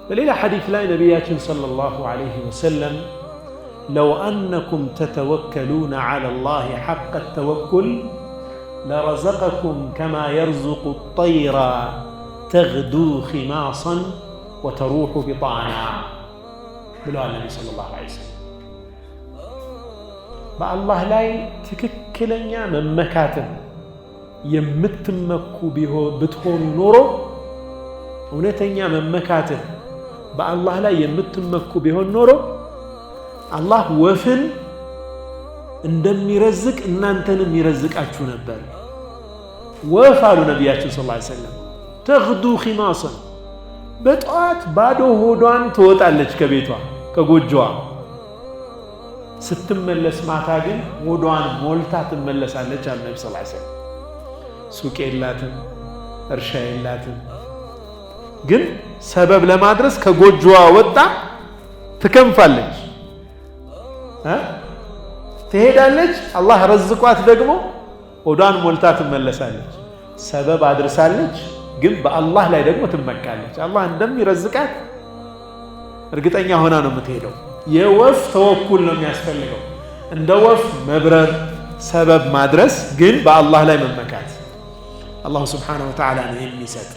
በሌላ ሐዲስ ላይ ነቢያችን ሰለላሁ ዐለይሂ ወሰለም ለው አነኩም ተተወከሉነ ዐለላሂ ሐቀ ተወኩል ለረዘቀኩም ከማ የርዙቁ ጠይራ ተግዱ ኺማሰን ወተሩሑ ቢጣና ብለዋል ነቢ ሰለላሁ ዐለይሂ ወሰለም። በአላህ ላይ ትክክለኛ መመካትን የምትመኩ ብትሆኑ ኖሮ እውነተኛ መመካትን በአላህ ላይ የምትመኩ ቢሆን ኖሮ አላህ ወፍን እንደሚረዝቅ እናንተንም ይረዝቃችሁ ነበር። ወፍ አሉ ነቢያችን ሰለላሁ ዐለይሂ ወሰለም ተግዱ ኺማሰን በጠዋት ባዶ ሆዷን ትወጣለች ከቤቷ ከጎጆዋ፣ ስትመለስ ማታ ግን ሆዷን ሞልታ ትመለሳለች አሉ ነቢ ሰለላሁ ዐለይሂ ወሰለም። ሱቅ የላትም፣ እርሻ የላትም፣ ግን ሰበብ ለማድረስ ከጎጆዋ ወጣ ትከንፋለች፣ ትሄዳለች። አላህ ረዝቋት ደግሞ ሆዷን ሞልታ ትመለሳለች። ሰበብ አድርሳለች፣ ግን በአላህ ላይ ደግሞ ትመካለች። አላህ እንደሚረዝቃት እርግጠኛ ሆና ነው የምትሄደው። የወፍ ተወኩል ነው የሚያስፈልገው፣ እንደ ወፍ መብረር፣ ሰበብ ማድረስ፣ ግን በአላህ ላይ መመካት። አላሁ ስብሓነሁ ወተዓላ ነው የሚሰጥ።